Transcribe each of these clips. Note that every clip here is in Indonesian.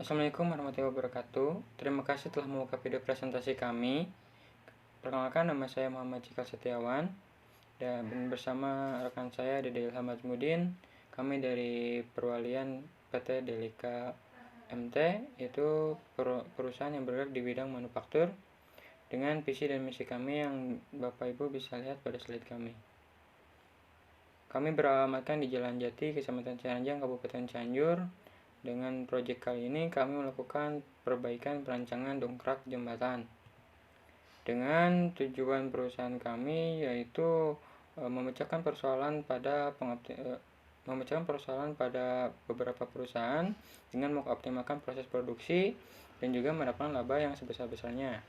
Assalamualaikum warahmatullahi wabarakatuh. Terima kasih telah membuka video presentasi kami. Perkenalkan, nama saya Muhammad Cikal Setiawan dan bersama rekan saya Dede Ilham Azmudin. Kami dari perwalian PT Delika MT, yaitu perusahaan yang bergerak di bidang manufaktur, dengan visi dan misi kami yang Bapak Ibu bisa lihat pada slide kami. Kami beralamatkan di Jalan Jati, Kecamatan Cianjang, Kabupaten Cianjur. Dengan proyek kali ini kami melakukan perbaikan perancangan dongkrak jembatan. Dengan tujuan perusahaan kami yaitu memecahkan persoalan pada beberapa perusahaan dengan mengoptimalkan proses produksi dan juga mendapatkan laba yang sebesar-besarnya.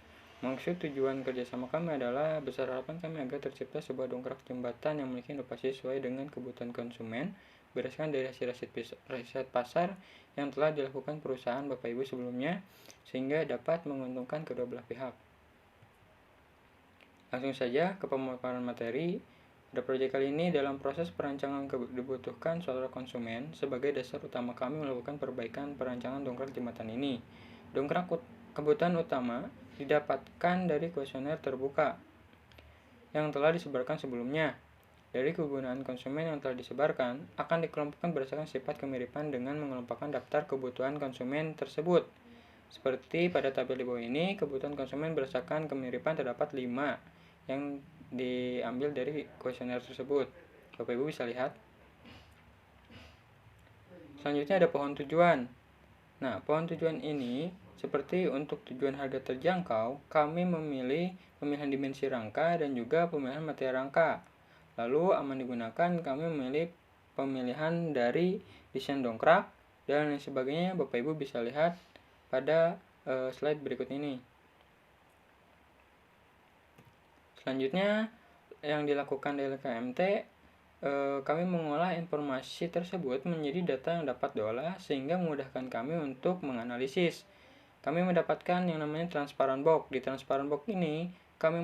Maksud tujuan kerjasama kami adalah besar harapan kami agar tercipta sebuah dongkrak jembatan yang memiliki inovasi sesuai dengan kebutuhan konsumen berdasarkan dari hasil riset pasar yang telah dilakukan perusahaan Bapak Ibu sebelumnya, sehingga dapat menguntungkan kedua belah pihak. Langsung saja ke pemaparan materi. Pada proyek kali ini, dalam proses perancangan dibutuhkan suara konsumen sebagai dasar utama kami melakukan perbaikan perancangan dongkrak jembatan ini. Dongkrak kebutuhan utama didapatkan dari kuesioner terbuka yang telah disebarkan sebelumnya. Dari kegunaan konsumen yang telah disebarkan akan dikelompokkan berdasarkan sifat kemiripan dengan mengelompokkan daftar kebutuhan konsumen tersebut. Seperti pada tabel di bawah ini, kebutuhan konsumen berdasarkan kemiripan terdapat 5 yang diambil dari kuesioner tersebut. Bapak Ibu bisa lihat. Selanjutnya ada pohon tujuan. Nah, pohon tujuan ini seperti untuk tujuan harga terjangkau, kami memilih pemilihan dimensi rangka dan juga pemilihan materi rangka. Lalu aman digunakan, kami memilih pemilihan dari desain dongkrak dan lain sebagainya. Bapak Ibu bisa lihat pada slide berikut ini. Selanjutnya yang dilakukan dari KMT, kami mengolah informasi tersebut menjadi data yang dapat diolah sehingga memudahkan kami untuk menganalisis. Kami mendapatkan yang namanya transparan box. Di transparan box ini kami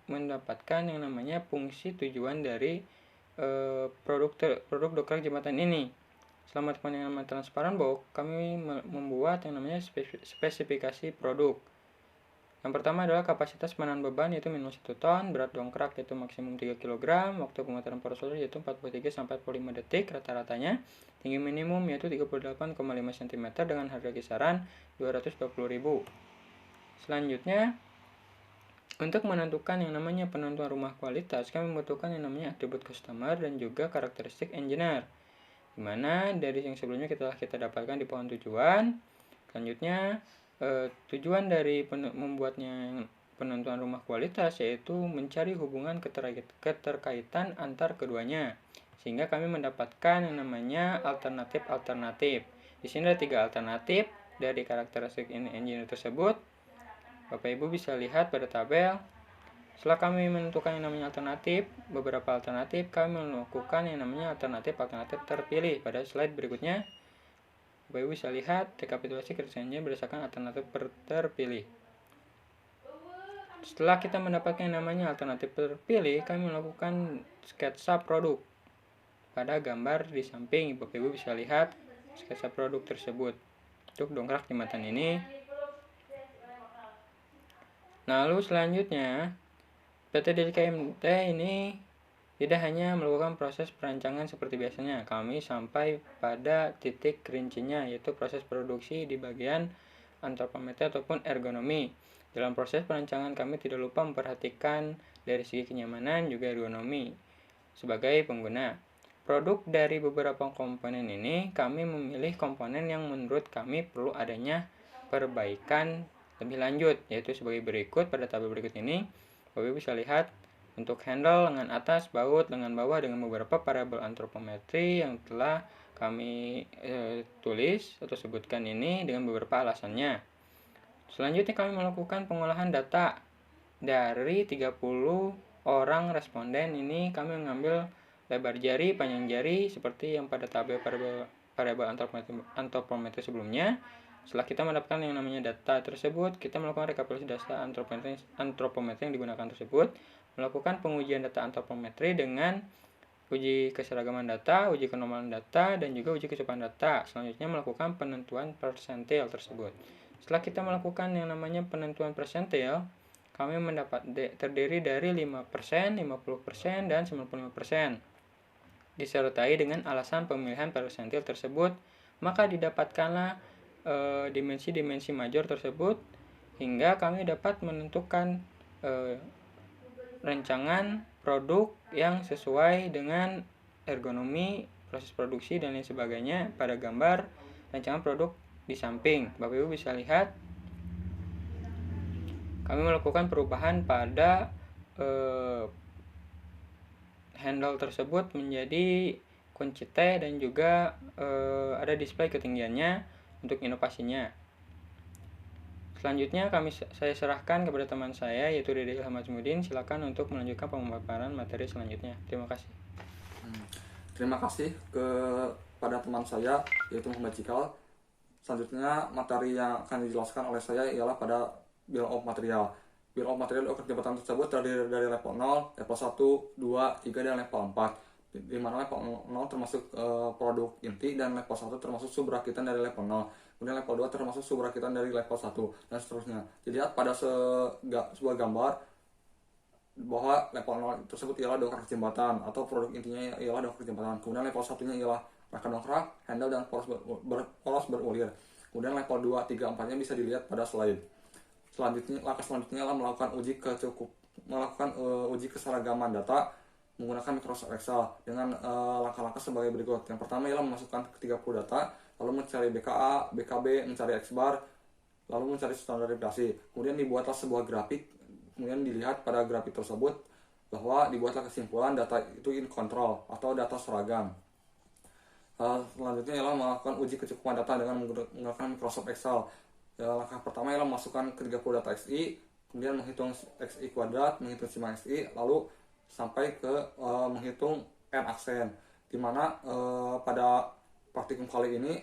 mendapatkan yang namanya fungsi tujuan dari produk dongkrak jembatan ini. Selama yang namanya transparan box, kami membuat yang namanya spesifikasi produk. Yang pertama adalah kapasitas penahan beban yaitu minus 1 ton, berat dongkrak yaitu maksimum 3 kg, waktu pemutaran prosedur yaitu 43-45 detik rata-ratanya, tinggi minimum yaitu 38,5 cm dengan harga kisaran 220.000. Selanjutnya, untuk menentukan yang namanya penentuan rumah kualitas, kami membutuhkan yang namanya atribut customer dan juga karakteristik engineer, dimana dari yang sebelumnya kita dapatkan di pohon tujuan. Selanjutnya, tujuan dari membuatnya penentuan rumah kualitas yaitu mencari hubungan keterkaitan antar keduanya, sehingga kami mendapatkan yang namanya alternatif. Di sini ada 3 alternatif dari karakteristik engineer tersebut. Bapak Ibu bisa lihat pada tabel. Setelah kami menentukan yang namanya beberapa alternatif, kami melakukan yang namanya alternatif terpilih. Pada slide berikutnya, Bapak Ibu bisa lihat rekapitulasi kerjanya berdasarkan alternatif terpilih. Setelah kita mendapatkan yang namanya alternatif terpilih, kami melakukan sketsa produk. Pada gambar di samping, Bapak Ibu bisa lihat sketsa produk tersebut untuk dongkrak jembatan ini. Lalu selanjutnya, PT Delika MT ini tidak hanya melakukan proses perancangan seperti biasanya, kami sampai pada titik rincinya yaitu proses produksi di bagian antropometri ataupun ergonomi. Dalam proses perancangan kami tidak lupa memperhatikan dari segi kenyamanan juga ergonomi sebagai pengguna. Produk dari beberapa komponen ini kami memilih komponen yang menurut kami perlu adanya perbaikan lebih lanjut, yaitu sebagai berikut. Pada tabel berikut ini Bapak bisa lihat untuk handle lengan atas, baut lengan bawah dengan beberapa variabel antropometri yang telah kami tulis atau sebutkan ini dengan beberapa alasannya. Selanjutnya kami melakukan pengolahan data dari 30 orang responden. Ini kami mengambil lebar jari, panjang jari seperti yang pada tabel variabel antropometri sebelumnya. Setelah kita mendapatkan yang namanya data tersebut, kita melakukan rekapitulasi data antropometri yang digunakan tersebut, melakukan pengujian data antropometri dengan uji keseragaman data, uji kenormalan data, dan juga uji kecukupan data. Selanjutnya melakukan penentuan persentil tersebut. Setelah kita melakukan yang namanya penentuan persentil, kami terdiri dari 5%, 50%, dan 95%. Disertai dengan alasan pemilihan persentil tersebut, maka didapatkanlah dimensi-dimensi major tersebut hingga kami dapat menentukan rancangan produk yang sesuai dengan ergonomi, proses produksi, dan lain sebagainya. Pada gambar rancangan produk di samping, Bapak Ibu bisa lihat kami melakukan perubahan pada handle tersebut menjadi kunci T dan juga ada display ketinggiannya untuk inovasinya. Selanjutnya saya serahkan kepada teman saya yaitu Dede Ilham Azmudin. Silakan untuk melanjutkan pemaparan materi selanjutnya. Terima kasih. Terima kasih kepada teman saya yaitu Muhammad Cikal. Selanjutnya materi yang akan dijelaskan oleh saya ialah pada Bill of Material. Bill of Material jembatan tersebut terdiri dari level 0, level 1, 2, 3, dan level 4. Di mana level 0 termasuk produk inti dan level 1 termasuk subrakitan dari level 0. Kemudian level 2 termasuk subrakitan dari level 1 dan seterusnya. Dilihat pada sebuah gambar bahwa level 0 tersebut ialah dongkrak jembatan atau produk intinya ialah dongkrak jembatan. Kemudian level 1-nya ialah rangka dongkrak, handle, dan poros berulir. Kemudian level 2, 3, 4-nya bisa dilihat pada slide. Langkah selanjutnya adalah melakukan uji keseragaman data menggunakan Microsoft Excel dengan langkah-langkah sebagai berikut. Yang pertama ialah memasukkan 30 data, lalu mencari BKA, BKB, mencari X-bar, lalu mencari standarisasi. Kemudian dibuatlah sebuah grafik, kemudian dilihat pada grafik tersebut bahwa dibuatlah kesimpulan data itu in control atau data seragam. Selanjutnya ialah melakukan uji kecukupan data dengan menggunakan Microsoft Excel. Langkah pertama ialah memasukkan 30 data XI, kemudian menghitung XI kuadrat, menghitung sigma XI, lalu sampai ke menghitung N aksen, dimana pada praktikum kali ini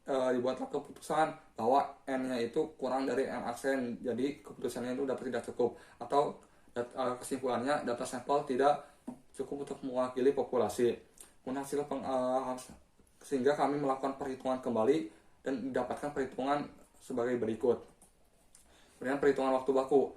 dibuatlah keputusan bahwa N-nya itu kurang dari N aksen, jadi keputusannya itu dapat tidak cukup, atau kesimpulannya data sampel tidak cukup untuk mewakili populasi. Kemudian sehingga kami melakukan perhitungan kembali dan mendapatkan perhitungan sebagai berikut. Kemudian perhitungan waktu baku,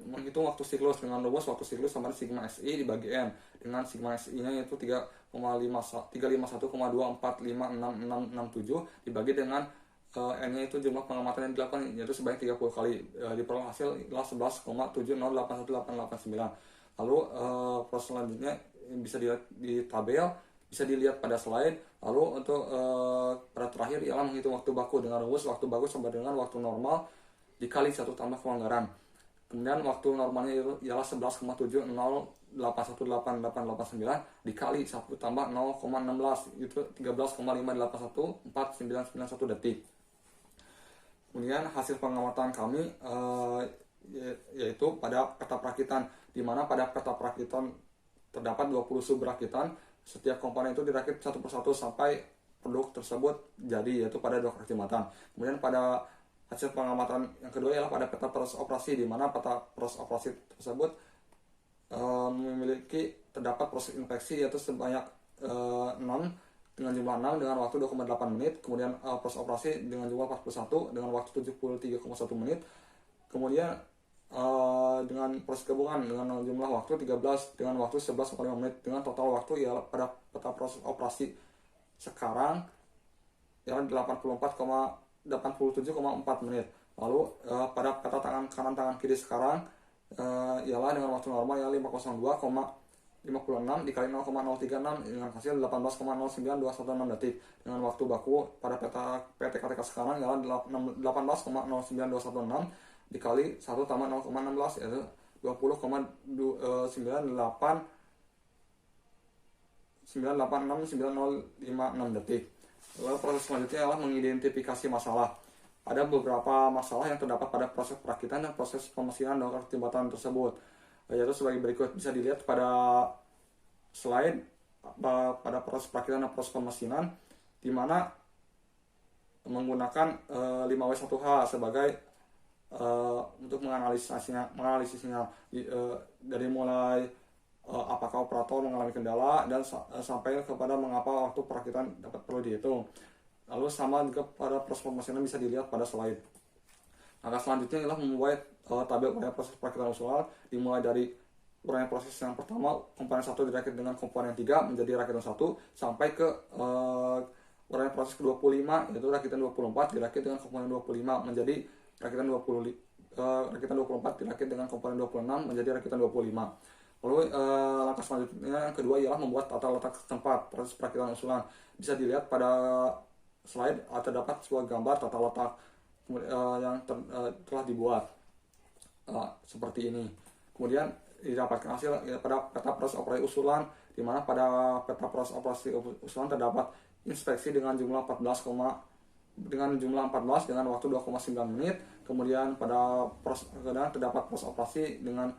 menghitung waktu siklus dengan rumus waktu siklus sama sigma SI dibagi N, dengan sigma SI-nya yaitu 3,51,24566667 dibagi dengan N-nya itu jumlah pengamatan yang dilakukan yaitu sebanyak 30 kali. Diperoleh hasil adalah 11,7081889. Lalu proses selanjutnya bisa dilihat di tabel, bisa dilihat pada slide. Lalu untuk pada terakhir ialah menghitung waktu baku dengan rumus waktu baku sama dengan waktu normal dikali 1 tambah kelonggaran. Kemudian waktu normalnya ialah 11,70818889 dikali 1 tambah 0,16 itu 13,581491 detik. Kemudian hasil pengamatan kami yaitu pada peta perakitan, di mana pada peta perakitan terdapat 20 subrakitan. Setiap komponen itu dirakit satu persatu sampai produk tersebut jadi, yaitu pada dongkrak jembatan. Kemudian pada hasil pengamatan yang kedua ialah pada peta proses operasi, di mana peta proses operasi tersebut terdapat proses infeksi yaitu sebanyak 6 dengan jumlah 6 dengan waktu 2,8 menit. Kemudian proses operasi dengan jumlah 41 dengan waktu 73,1 menit. Kemudian dengan proses gabungan dengan jumlah waktu 13 dengan waktu 11,5 menit, dengan total waktu ya pada peta proses operasi sekarang ya 87,4 menit. Lalu pada peta kanan tangan kiri sekarang ialah dengan waktu normal ya 502,56 dikali 0,036 dengan hasil 18,092116 detik. Dengan waktu baku pada peta PTKTK sekarang ialah 18,09216 dikali 1 tambah 0,16 yaitu 20,9869056 detik. Lalu proses selanjutnya adalah mengidentifikasi masalah. Ada beberapa masalah yang terdapat pada proses perakitan dan proses pemesinan dongkrak jembatan tersebut, yaitu sebagai berikut. Bisa dilihat pada slide pada proses perakitan dan proses pemesinan, di mana menggunakan 5W1H sebagai untuk menganalisisnya dari mulai apakah operator mengalami kendala, dan sampai kepada mengapa waktu perakitan dapat perlu dihitung. Lalu sama juga pada proses pemasanan bisa dilihat pada slide. Langkah selanjutnya adalah membuat tabel uraian proses perakitan usulan, dimulai dari uraian proses yang pertama, komponen 1 dirakit dengan komponen 3 menjadi rakitan 1, sampai ke uraian proses ke-25, yaitu rakitan 24 dirakit dengan komponen 25 menjadi rakitan 20, rakitan 24 dirakit dengan komponen 26 menjadi rakitan 25. Lalu langkah selanjutnya yang kedua ialah membuat tata letak tempat proses perakitan usulan. Bisa dilihat pada slide, terdapat sebuah gambar tata letak yang telah dibuat seperti ini. Kemudian didapatkan hasil pada peta proses operasi usulan, di mana pada peta proses operasi usulan terdapat inspeksi dengan jumlah 14 dengan waktu 2,9 menit. Kemudian pada terdapat proses operasi dengan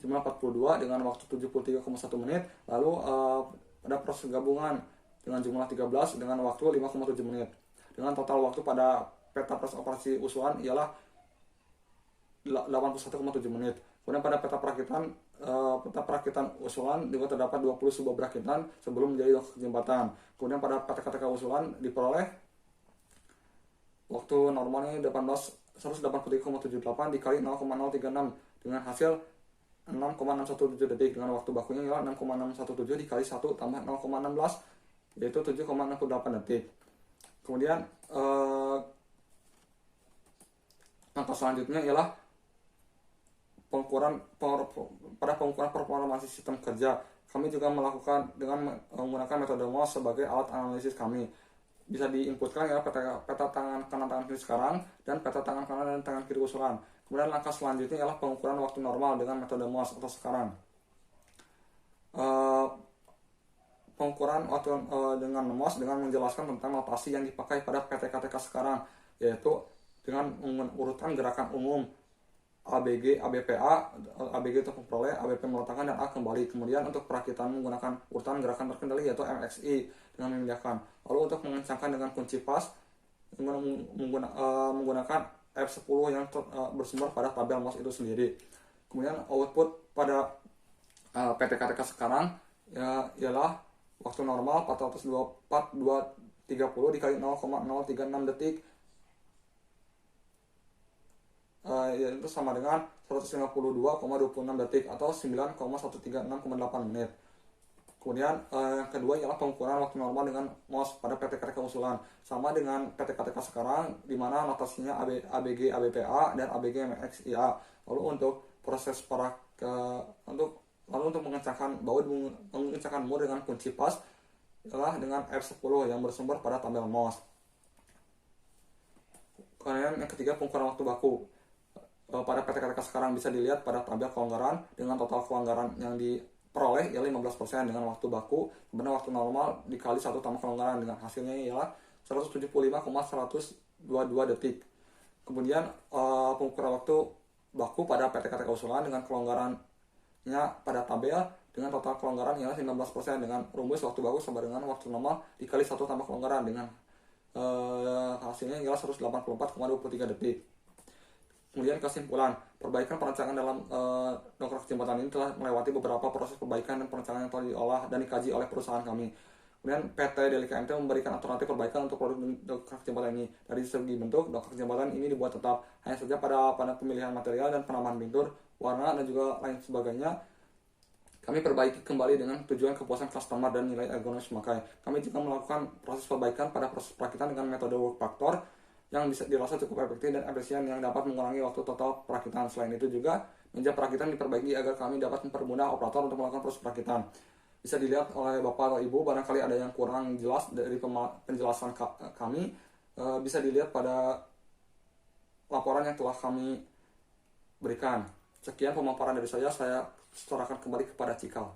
jumlah 42 dengan waktu 73,1 menit. Lalu pada proses gabungan dengan jumlah 13 dengan waktu 5,7 menit. Dengan total waktu pada peta proses operasi usulan ialah 81,7 menit. Kemudian pada peta perakitan usulan juga terdapat 20 sebuah perakitan sebelum menjadi dokter jembatan. Kemudian pada PTKTK usulan diperoleh waktu normalnya 183,78 dikali 0,036 dengan hasil 6,617 detik, dengan waktu bakunya ialah 6,617 dikali 1 tambah 0,16 yaitu 7,68 detik. Kemudian langkah selanjutnya ialah pengukuran performa sistem kerja. Kami juga melakukan dengan menggunakan metode MOS sebagai alat analisis kami. Bisa diinputkan ya peta tangan kanan tangan kiri sekarang dan peta tangan kanan dan tangan kiri usulan. Kemudian langkah selanjutnya ialah pengukuran waktu normal dengan metode MOS atau sekarang. Pengukuran waktu dengan MOS dengan menjelaskan tentang notasi yang dipakai pada PTKTK sekarang, yaitu dengan urutan gerakan umum ABG, ABPA, ABG untuk memperoleh, ABP meletakkan, dan A kembali. Kemudian untuk perakitan menggunakan urutan gerakan terkendali yaitu MXI dengan memindahkan. Lalu untuk mengencangkan dengan kunci pas menggunakan F10 yang bersumber pada tabel MOS itu sendiri. Kemudian output pada PTKTK sekarang ialah waktu normal 424,230 dikali 0,036 detik, yaitu sama dengan 152,26 detik atau 9,136,8 menit. Kemudian yang kedua ialah pengukuran waktu normal dengan MOS pada PTKTK usulan, sama dengan PTKTK sekarang, di mana notasinya ABG ABPA dan ABG MXIA. Lalu untuk proses untuk mengencangkan baut mengencangkan mode dengan kunci pas ialah dengan F10 yang bersumber pada tabel MOS. Kemudian yang ketiga pengukuran waktu baku. Pada PTKTK sekarang bisa dilihat pada tabel kelonggaran dengan total kelonggaran yang diperoleh ialah 15% dengan waktu baku, kemudian waktu normal dikali 1 tambah kelonggaran dengan hasilnya ialah 175,122 detik. Kemudian pengukuran waktu baku pada PTKTK usulan dengan kelonggarannya pada tabel dengan total kelonggaran ialah 15% dengan rumus waktu baku sama dengan waktu normal dikali 1 tambah kelonggaran dengan hasilnya ialah 184,23 detik. Kemudian kesimpulan, perbaikan perancangan dalam dongkrak jembatan ini telah melewati beberapa proses perbaikan dan perancangan yang telah diolah dan dikaji oleh perusahaan kami. Kemudian PT Delika MT memberikan alternatif perbaikan untuk produk dongkrak jembatan ini. Dari segi bentuk, dongkrak jembatan ini dibuat tetap, hanya saja pada pemilihan material dan penambahan pintur, warna, dan juga lain sebagainya kami perbaiki kembali dengan tujuan kepuasan customer dan nilai ergonomis memakai. Kami juga melakukan proses perbaikan pada proses perakitan dengan metode work factor yang bisa dirasa cukup efektif dan efisien yang dapat mengurangi waktu total perakitan. Selain itu juga meja perakitan diperbaiki agar kami dapat mempermudah operator untuk melakukan proses perakitan. Bisa dilihat oleh Bapak atau Ibu, barangkali ada yang kurang jelas dari penjelasan kami, bisa dilihat pada laporan yang telah kami berikan. Sekian pemaparan dari saya serahkan kembali kepada Cikal.